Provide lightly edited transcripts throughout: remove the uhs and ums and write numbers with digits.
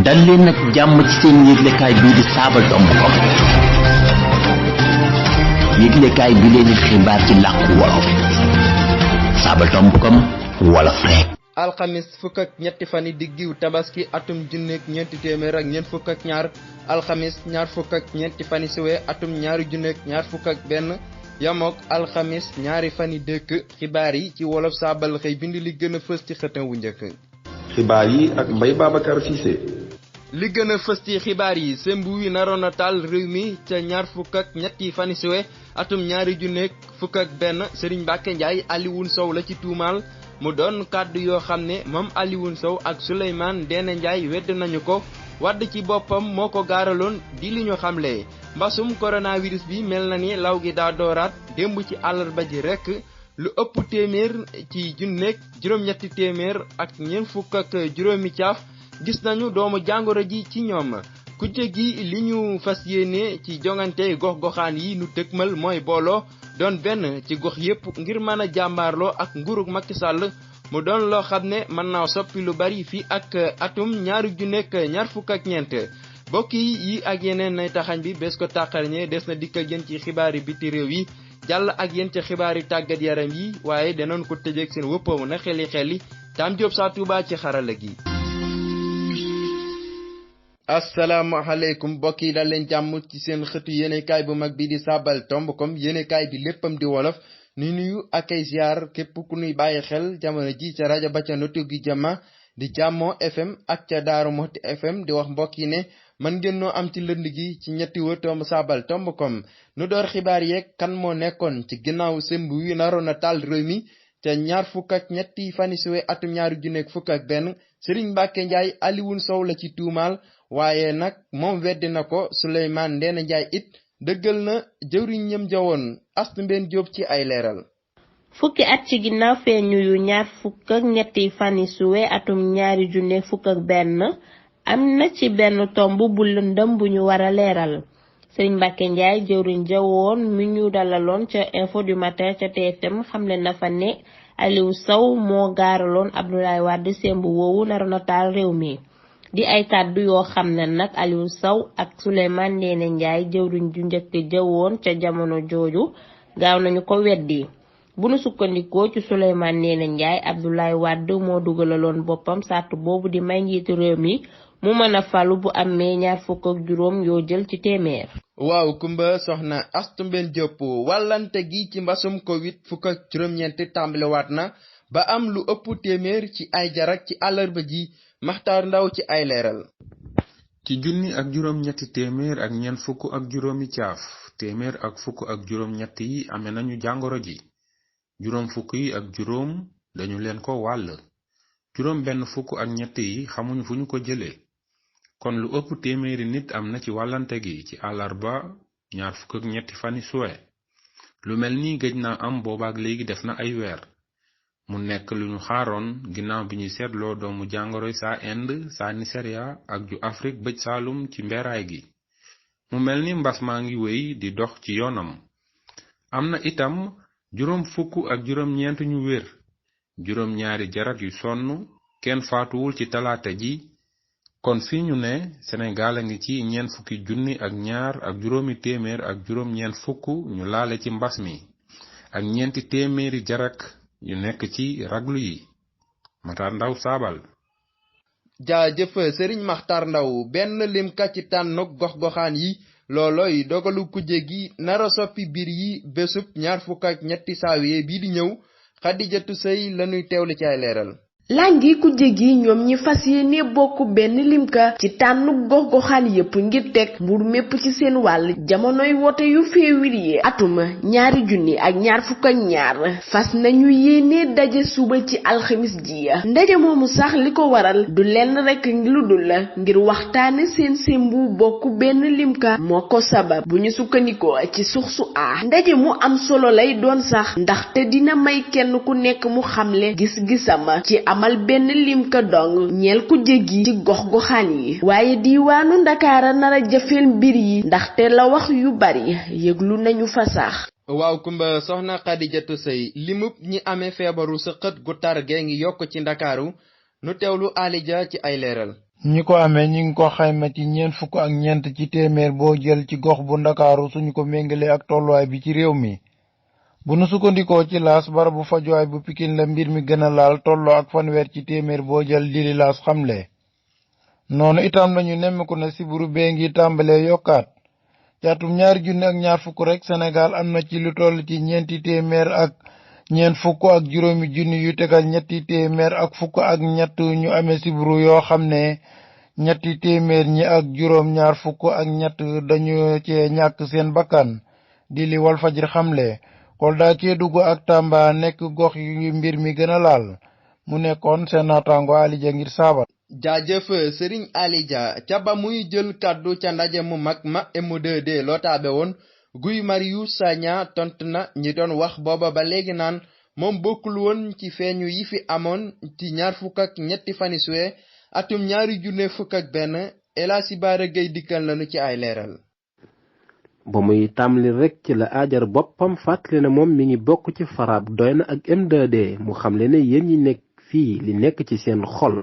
dal leen nag jàmm ci seen yëglekaay bii di Sabadombcom yëglekaay bi leen xibaar ci làkku wolof Sabadombcom wolof rek. alxamis fukk ak ñetti fani diggiw tabaski atum junneeg ñeenti téeméer ak ñeent fukk ak ñaar alxamis ñaar fukk ak ñeenti fani suwe atum ñaari junneeg ñaar fukk ak benn yamook alxamis ñaari fani dëkk xibaar yi ci wolof saabal xëy bind li gën a fës ci xëtam wu njëkk. xibaar yi ak Mbaye Babacar Cissé. li gën a fës ci xibaar yi sembu wi naroon a taal réew mi ca ñaar fukk ak ñetti fani suwe atum ñaari junneeg fukk ak benn Serigne Mbacké Ndiaye Alioune Sow la ci tuumaal mu doon kàddu yoo xam ne moom Alioune Sow ak Souleymane Ndéné Ndiaye wedd nañu ko wadd ci boppam moo ko gaaraloon di li ñu xamle mbasum coronavirus bi mel na ni law gi daa dooraat démb ci àllarba ji rekk lu ëpp téeméer ci junneeg juróom-ñetti téeméer ak ñeent fukk ak juróomi caaf gis nañu doomu jàngoro ji ci ñoom kujje gi li ñu fas yéene ci jongante gox-goxaan yi nu dëkkmal mooy booloo doon benn ci gox yépp ngir mën a jàmbaarloo ak nguurug Macky Sall mu doon loo xam ne mën naa soppi lu bari fii ak atum ñaari junneeg ñaar fukk ak ñeent bokk yi ak yeneen nay taxañ bi bés ko tàqarñe des na dikk ak yéen ci xibaari biti réew yi jàll ak yéen ci xibaari tàggat yaram yi waaye danoon ko tëjeeg seen wëppamu na xeli Tam Diop saa Touba ci xarala gi. asalaamaaleykum mbokk yi dal leen jàmm ci seen xëtu yéenekaay bu mag bi di Sabadombcom yéenekaay bi léppam di wolof ni nuyu ak ay ziar képp ku nuy bàyyi xel jamono ji ca rajo ba ca notu gi jama di Jàmmoo FM ak ca Daaru Muxti FM di wax mbokk yi ne mën ngeen noo am ci lënd gi ci ñetti wëtoom Sabadombcom nu door xibaar yeeg kan moo nekkoon ci ginnaaw sëmb wi naroon a taal réew mi ca ñaar fukk ak ñetti fani suwe atum ñaari junneeg fukk ak benn Serigne Mbacké Ndiaye Alioune Sow la ci tuumaal waaye nag moom weddi na ko Souleymane Ndéné Ndiaye it dëggal na jëwriñ ñëm jawoon Astu Mbeen Jóob ci ay leeral. fukki at ci ginnaaw feeñu yu ñaar fukk ak ñetti fani suwe atum ñaari junne fukk ak benn am na ci benn tomb bu lëndëm bu ñu war a leeral Serigne Mbacké Ndiaye jëwriñ jawoon mi ñu dalaloon ca info du matin ca TFM xamle na fa ne Aliou Sow moo gaaraloon Abdoulaye Wade sembu woowu naroon a taal réew mi di ay kàddu yoo xam ne nag Aliou Sow ak Souleymane Ndéné Ndiaye jëwriñ ju njëkk jëwoon ca jamono jooju gaaw nañu ko weddi bu nu sukkandikoo ci Souleymane Ndéné Ndiaye Abdoulaye Wade moo dugalaloon boppam sàrt boobu di may njiitu réew mi mu mën a falu bu amee ñaar fukk ak juróom yoo jël ci téeméer. waaw kumba soxna Astu Mbeen Jóob wàllante gi ci mbasum covid fukk ak juróom-ñeent tàmbaliwaat na ba am lu ëpp téeméer ci ay jarak ci àllarba ji Maxtaar Ndaw ci ay leeral. ci junni ak juróom-ñetti téeméer ak ñeent fukk ak juróomi caaf téeméer ak fukk ak juróom-ñett yi amee nañu jàngoro ji juróom fukk yi ak juróom dañu leen ko wàll juróom benn fukk ak ñett yi xamuñu fu ñu ko jëlee kon lu ëpp téeméeri nit am na ci wàllante gi ci àllarba ñaar fukk ak ñetti fani suwe lu mel ni gëj na am boobaak léegi def na ay weer mu nekk lu ñu xaaroon ginnaaw bi ñuy seetloo doomu jàngoroy saa Inde saa Nigeria ak ju Afrique bëj saalum ci mberaay gi mu mel ni mbas maa ngi wéy di dox ci yoonam am na itam juróom fukk ak juróom ñeent ñu wér juróom ñaari jarak yu sonn kenn faatuwul ci talaata ji kon fi ñu ne Sénégal a ngi ci ñeent fukki junni ak ñaar ak juróomi téeméer ak juróom ñeent fukk ñu laale ci mbas mi ak ñeenti téeméeri jarak yu nekk ci raglu yi Maxtaar Ndaw saabal. jaajëf Serigne Maxtaar Ndaw benn limkat ci tànnuk gox-goxaan yi loolooy dogalu kujje gi nara soppi biir yi bésub ñaar fukk ak ñetti saawiye bii di ñëw Xadijatu Sëy lañuy teewlu ci ay leeral. langi kujje gi ñoom ñi fas yéene bokk benn limka ci tànnu gox-goxaan yépp ngir teg mbur mépp ci seen wàll jamonoy wote yu février atuma ñaari junni ak ñaar fukk ak ñaar fas nañu yéene daje suba ci alxamis ji ndaje moomu sax li ko waral du lenn rekk lu dul la ngir waxtaane seen sembu bokk benn limka moo ko sabab bu ñu sukkandikoo ci source a ndaje mu am solo lay doon sax ndaxte dina may kenn ku nekk mu xamle gis-gisam ci amal benn limka dong ñeel ku jéggi ci gox-goxaan yi waaye diiwaanu Ndakaara nara jafeel mbir yi ndaxte la wax yu bari yëglu nañu fa sax. waaw kumba soxna Xadijatu Sëy limub ñi amee feebaru sëqët gu tar gee ngi yokk ci Ndakaaru nu teewlu Alija ci ay leeral. ñi ko amee ñi ngi ko xayma ci 40 ci téeméer boo jël ci gox bu Ndakaaru suñu ko méngalee ak tolluwaay bi ci réew mi. bu nu sukkandikoo ci laas barabu fajuwaay bu Pikine la mbir mi gën a laal tolloo ak 1 ci téeméer boo jël li laas xamle. noonu itam lañu nemmeeku na siburu bee ngi tàmbalee yokkaat ci atum 2020 rek Sénégal am na ci lu toll ci 440 junni yu tegal 313 ñu amee siburu yoo xam ne 323 dañu cee ñàkk seen bakkan di li Walfadjri xamle. Kolda, Kédougou ak Tamba nekk gox yu mbir mi gën a laal mu nekkoon seen naataango Ali Dia ngir saabal. jaajëf Serigne Ali Dia ca ba muy jël kàddu ca ndaje mu mag ma M2D lootaabe woon Guy Marius Sagna tontu na ñi doon wax booba ba léegi naan moom bokkul woon ci feeñu yi fi amoon ci 23 fani suwe atum 2021 El Hadji Bara Gueye dikkal nañu ci ay leeral. ba muy tàmbali rek ci la aajar boppam fàttali ne moom mi ngi bokk ci FRAPP doy na ak M2D mu xamle ne yéen ñi nekk fii li nekk ci seen xol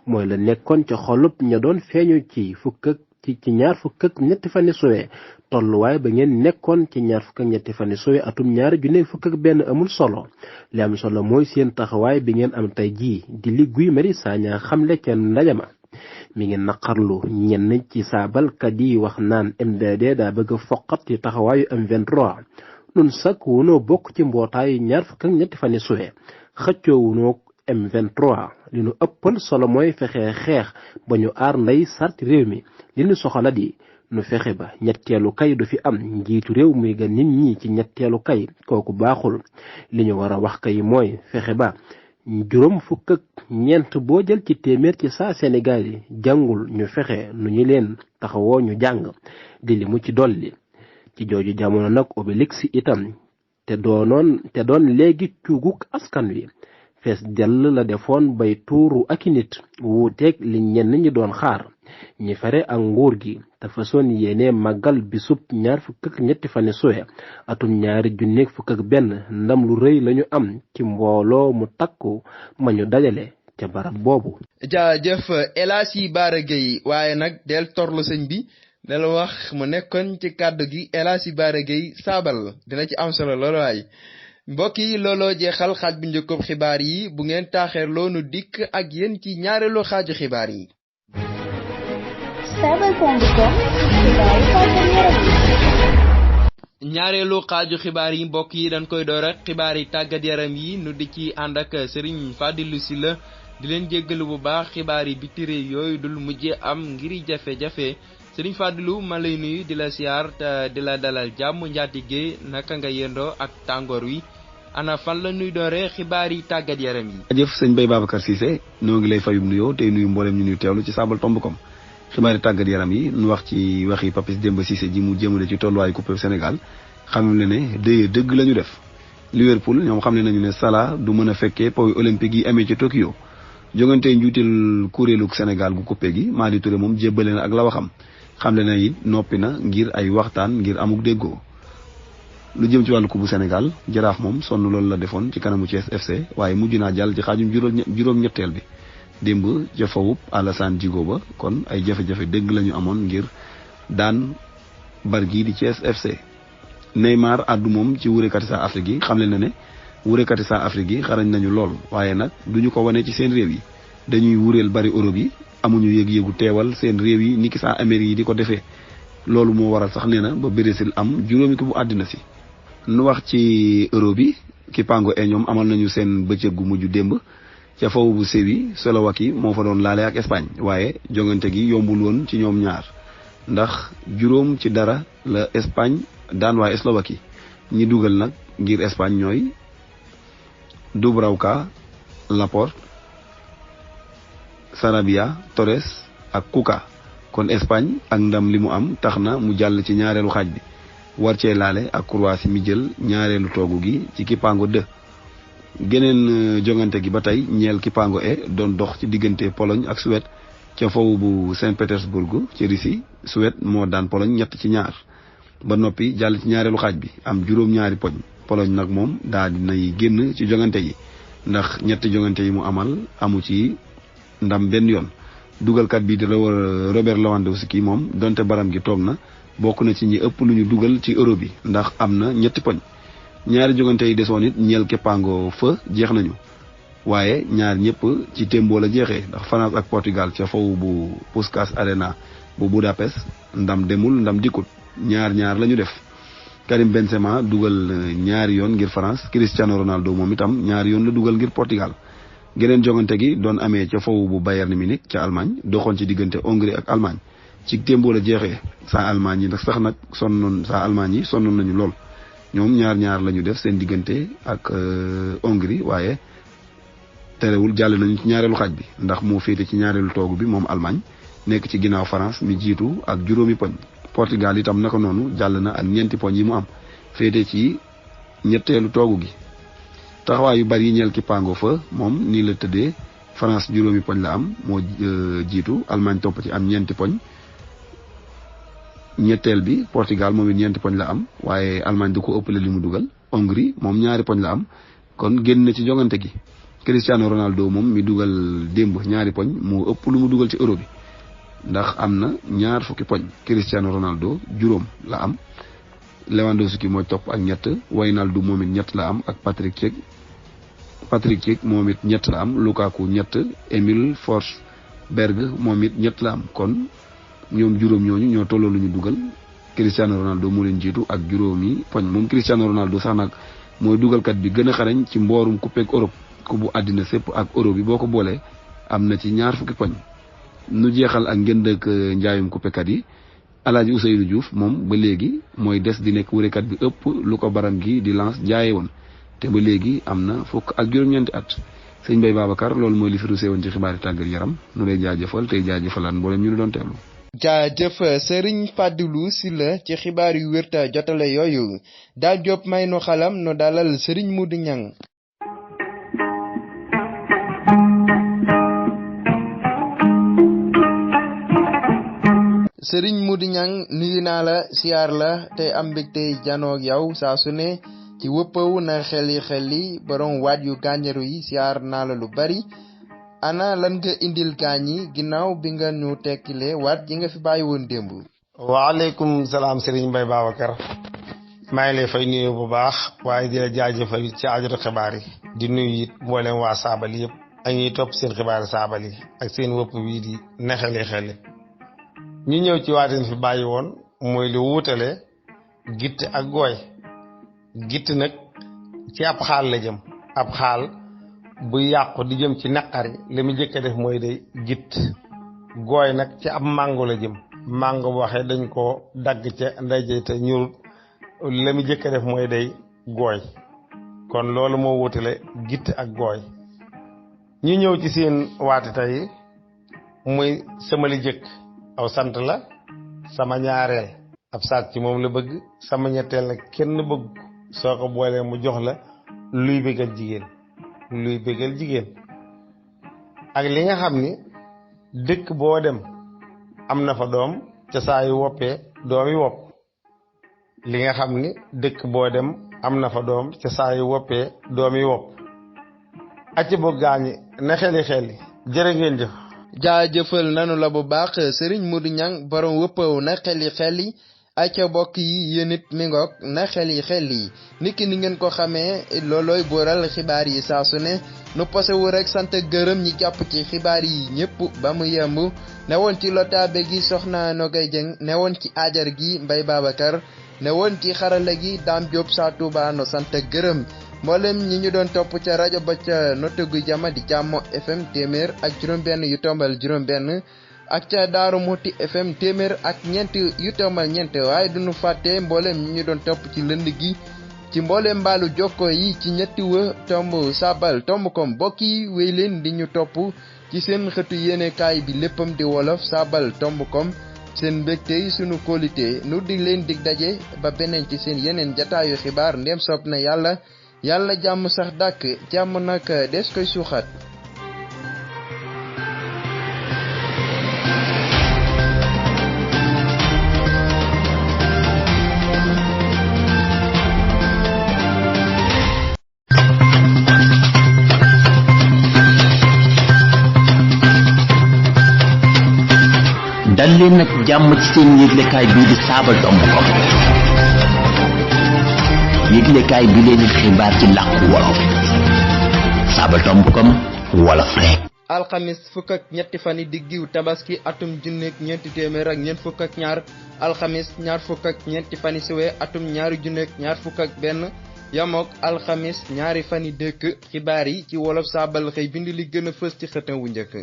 mooy la nekkoon ca xolub ña doon feeñu ci 23 fani suwe tolluwaay ba ngeen nekkoon ci 23 fani suwe atum 2021 amul solo li am solo mooy seen taxawaay bi ngeen am tey jii di li Guy Marius Sagna xamle ca ndajama mi ngi naqarlu ñenn ci saabalkat yi wax naan M2D daa bëgg a foqat ci taxawaayu M23 nun sakk wunoo bokk ci mbootaayu 23 fani suwe xëccoo wunoo M23 li nu ëppal solo mooy fexe xeex ba ñu aar ndey sarti réew mi li nu soxala di nu fexe ba ñetteelu kay du fi am njiitu réew muy ga nit ñi ci ñetteelu kay kooku baaxul li ñu war a wax kay mooy fexe ba 54 boo jël ci téeméer ci saa Sénégal yi jàngul ñu fexe nu ñu leen taxawoo ñu jàng di li mu ci dolli ci jooju jamono nag Obélix itam te doon léegi cuuguk askan wi fees dell la defoon bay tuuru ak i nit wuuteeg li ñenn ñi doon xaar ñi fare ak nguur gi te façon yéene màggal bisub 23 fani suwe atum 2021 ndam lu rëy lañu am ci mbooloo mu takku ma ñu dajale ca barab boobu. jaajëf El Hadji Bara Gueye waaye nag del torlu sëñ bi del wax mu nekkoon ci kàddu gi El Hadji Bara Gueye saabal dina ci am solo loolu waay. mbokk yi looloo jeexal xaaj bu njëkkoob xibaar yi bu ngeen taaxeerloo nu dikk ak yéen ci ñaareelu xaaju xibaar yi. ñaareelu xaaju xibaar yi mbokk yi dañ koy door ak xibaar yi tàggat yaram yi nu di ci ànd ak Serigne Fadilou Sylla di leen jéggalu bu baax xibaar yi bitire yooyu dul mujjee am ngir jafe-jafe Serigne Fadilou ma lay nuyu di la siyaar te di la dalal jàmm njaatige naka nga yendoo ak tàngoor wi ana fan la nuy dooree xibaar yi tàggat yaram yi. jëf sëñ Baye Babacar Cissé noo ngi lay fayum nuyoo tey nuyu mboolem ñu nuy teewlu ci saabal.com xibaar yi tàggat yaram yi nu wax ci waxi Papis Demba Cissé ji mu jëmale ci tolluwaayu coupe Sénégal xam ne dëgg la ñu def Liverpool ñoom xam ne nañu ne Salah du mën a fekkee Pau olympique yi amee ci Tokyo jongante njuutil kuréelu Sénégal gu coupe gi Madi Touré moom jébbale na ak la waxam xam ne na it noppi na ngir ay waxtaan ngir amuk déggoo lu jëm ci wàllu coupe bu Sénégal Jaraaf moom sonn loolu la defoon ci kanamu Thiès FC waaye mujj naa jàll ci xaajum juróom-ñetteel bi démb ca fawub Alassane Djigo ba kon ay jafe-jafe dëgg la ñu amoon ngir daan bar gii di Thiès FC. Neymar addu moom ci wurekati saa Afrique yi xam na ne wurekati saa Afrique yi xarañ nañu lool waaye nag duñu ko wane ci seen réew yi dañuy wureel bari Europe yi amuñu yëg-yëgu teewal seen réew yi niki saa Amérique yi di ko defee loolu moo waral sax nee na ba Brésil am juróomi ko bu àddina si. nu wax ci Europe yi Kipango ñoom amal nañu seen bëccëg gu mujj démb ca faw bu Séville Slovaquie moo fa doon laale ak Espagne waaye jongante gi yombul woon ci ñoom ñaar ndax 0-0 la Espagne daan waaye Slovaquie ñi dugal nag ngir Espagne ñooy Dubravka Laporte Sarabia Torres ak Kuka kon Espagne ak ndam li mu am tax na mu jàll ci ñaareelu xaaj bi war cee laale ak Croatie mi jël ñaareelu toogu gi ci Kipango 2 geneen jongante gi ba tey ñeel Kipango doon dox ci diggante Pologne ak Suède ca faw bu Saint-Pétersbourg ci Russie Suède moo daan Pologne 3-2 ba noppi jàll ci ñaareelu xaaj bi am juróom-ñaari poñ Pologne nag moom daa dinay génn ci jongante yi ndax ñetti jongante yi mu amal amu ci ndam benn yoon dugalkat bi di Robert Lewandowski moom donte baram gi toog na bokk na ci ñi ëpp lu ñu dugal ci euro bi ndax am na 3 poñ. ñaari jogante yi desoon it ñeel keppaango fa jeex nañu waaye ñaar ñëpp ci témboo la jeexee ndax France ak Portugal ca faw bu Puskás Arena bu Budapest ndam demul ndam dikkut ñaar la ñu def. Karim Benzema dugal ñaari yoon ngir France, Cristiano Ronaldo moom itam ñaari yoon la dugal ngir Portugal. geneen jongante gi doon amee ca faw bu Bayern Munich ca Allemagne doxoon ci diggante Hongrie ak Allemagne ci témboo la jeexee saa Allemagne yi nag sax nag Allemagne yi sonnoon nañu lool. ñoom ñaar la ñu def seen diggante ak Hongrie waaye terewul jàll nañu ci ñaareelu xaaj bi ndax moo féete ci ñaareelu toogu bi moom Allemagne nekk ci ginnaaw France mi jiitu ak 7 poñ. Portugal itam naka noonu jàll na ak 4 poñ yi mu am féete ci ñetteelu toogu gi. taxawaay yu bari yi ñeel kippaango fa moom nii la tëddee France 7 poñ la am moo jiitu Allemagne topp ci am 4 poñ. ñetteel bi Portugal moom it 4 poñ la am waaye Allemagne du ko ëppale li mu dugal. Hongrie moom 2 poñ la am kon génn na ci jongante gi. Cristiano Ronaldo moom mi dugal démb 2 poñ moo ëpp lu mu dugal ci euro bi ndax am na 20 poñ. Cristiano Ronaldo 7 la am. Lewandowski mooy topp ak 3 Wijnaldum moom it 3 la am ak Patrick Schick moom it 3 la am Lukaku 3 Emil Forsberg moom it 3 la am kon ñoom 7 ñooñu ñoo tolloo lu ñu dugal. Cristiano Ronaldo moo leen jiitu ak 7 poñ moom Cristiano Ronaldo sax nag mooy dugalkat bi gën a xarañ ci mboorum coupe ak Europe ku bu àddina sépp ak euro bi boo ko boolee am na ci 20 poñ. nu jeexal ak njënd ak njaayum coupekat yi Alaaji Ousseynou Diouf moom ba léegi mooy des di nekk wërekat bi ëpp lu ko baram gi di lance jaaye woon te ba léegi am na 19 at. sëñ Mbaye Babacar loolu mooy li fi rusee woon ci xibaari tàggat yaram nu lay jaajëfal tey jaajëfalaan mboolem ñu doon teewlu. jaajëf Serigne Fadilou Sylla ci xibaar yu wér te jotale yooyu daal Diop may nu xalam nu dalal Serigne Modou Niang. Serigne Modou Niang nuyu naa la siyaar la tey am mbégte janoog yow saa su ne ci wëppawu na xeli borom waat yu gànjaru yi siyaar naa la lu bari. ana lan nga indil gaañ yi ginnaaw bi nga ñu tekkile waat ji nga fi bàyyi woon démb. waaleykum salaam Serigne Mbaye Babacar maa ngi lay fay nuyu bu baax waaye di la jaajëfal ci ajatu xibaar yi di nuyu it mboolem waa Saabali yëpp ak ñuy topp seen xibaar Saabali ak seen wëpp bii di xeli ñu ñëw ci waatin fi bàyyi woon mooy lu wuutale gitt ak gooy. gitt nag ci ab xaal la jëm ab xaal bu yàqu di jëm ci naqari li mu jëkk a def mooy day gitt. gooy nag ci ab màngo la jëm màngo bu waxee dañ ko dagg ca ndeyje te ñurut li mu jëkk a def mooy day gooy kon loolu moo wutale gitt ak gooy. ñu ñëw ci seen waati tey muy sama li jëkk aw sant la sama ñaareel ab saat ci moom la bëgg sama ñetteel nag kenn bëgg soo ko boolee mu jox la luy bégal jigéen ak li nga xam ni dëkk boo dem am na fa doom ca saa yu woppee doom yi wopp li nga xam ni dëkk boo dem am na fa doom ca saa yu woppee doom yi wopp acc bo gaañi na xeli jërë ngeen jëf. jaajëfal nanu la bu baax Serigne Modou Niang borom wëppaw na xeli acca bokk yi yéen it mi ngoog na xeli niki ni ngeen ko xamee loolooy booral xibaar yi saa su ne nu posewu rek sant gërëm ñi jàpp ci xibaar yi ñëpp ba mu yemb ne woon ci lotaabe gi soxna Nogay Jeng ne woon ci aajar gi Mbaye Babacar ne woon ci xarala gi Dame Diop saa Touba no sant gërëm mboolem ñi ñu doon topp ca rajo ba ca Nottogu Jama di Jàmmo FM 100.5 ak ca Daaru Muxti FM 100.4 waaye duñu fàtte mboolem ñi ñu doon topp ci lënd gi ci mboolem mbaalu jokko yi ci ñetti tomb sabal tomb kom bokk yi wéy leen di ñu topp ci seen xëtu yéenekaay bi léppam di wolof sabal tomb kom seen mbégte yi sunu qualité nu dig leen dig daje ba beneen ci seen yeneen jataayu xibaar ndem soob na yàlla jàmm sax dàkk jàmm nag des koy suuxat dal leen nag jàmm ci seen yëglekaay bii di Sabadombcom yëglekaay bi leen xibaar ci làkku wolof Sabadombcom wolof rek. alxamis fukk ak ñetti fani diggiw tabaski atum junneeg ñeenti téeméer ak ñeent fukk ak ñaar alxamis ñaar fukk ak ñeenti fani suwe atum ñaari junneeg ñaar fukk ak benn yamook alxamis ñaari fani dëkk xibaar yi ci wolof saabal xëy bind li gën a fës ci xëtam wu njëkk.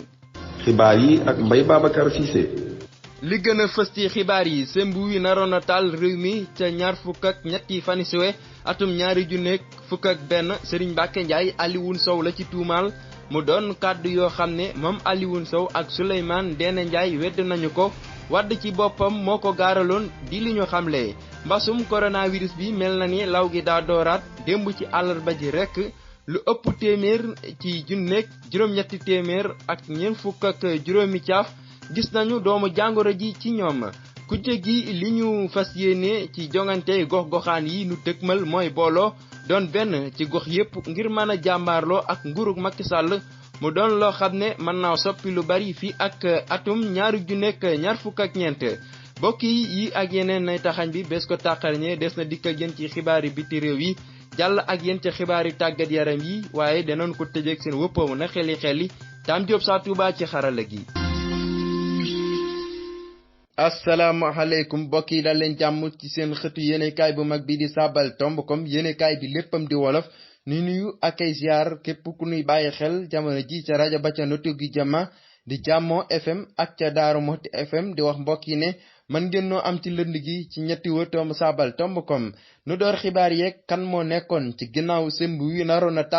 xibaar yi ak Mbaye Babacar Cissé. li gën a fës ci xibaar yi sembu wi naroon a taal réew mi ca ñaar fukk ak ñetti fani suwe atum ñaari junneeg fukk ak benn Serigne Mbacké Ndiaye Alioune Sow la ci tuumaal mu doon kàddu yoo xam ne moom Alioune Sow ak Souleymane Ndéné Ndiaye wedd nañu ko wadd ci boppam moo ko gaaraloon di li ñu xamle mbasum coronavirus bi mel na ni law gi daa dooraat démb ci àllarba ji rekk lu ëpp téeméer ci junneeg juróom-ñetti téeméer ak ñeent fukk ak juróomi caaf gis nañu doomu jàngoro ji ci ñoom kujje gi li ñu fas yéene ci jongante gox-goxaan yi nu dëkkmal mooy booloo doon benn ci gox yépp ngir mën a jàmbaarloo ak nguurug Macky Sall mu doon loo xam ne mën naa soppi lu bari fii ak atum ñaari junneeg ñaar fukk ak ñeent bokk yi ak yeneen nay taxañ bi bés ko tàqarñe des na dikk ak yéen ci xibaari biti réew yi jàll ak yéen ci xibaari tàggat yaram yi waaye danoon ko tëjeeg seen wëppamu na xeli Dame Diop Sa Touba ci xarala gi. asalaamaaleykum mbokk yi dal leen jàmm ci seen xëtu yéenekaay bu mag bi di Sabadombcom yéenekaay bi léppam di wolof ni nuyu ak ay ziar képp ku nuy bàyyi xel jamono ji ca rajo ba ca notu gi jama di Jàmmoo FM ak ca Daaru Muxti FM di wax mbokk yi ne mën ngeen noo am ci lënd gi ci ñetti wëtoom Sabadombcom nu door xibaar yeeg kan moo nekkoon ci ginnaaw semb wi naroon a taal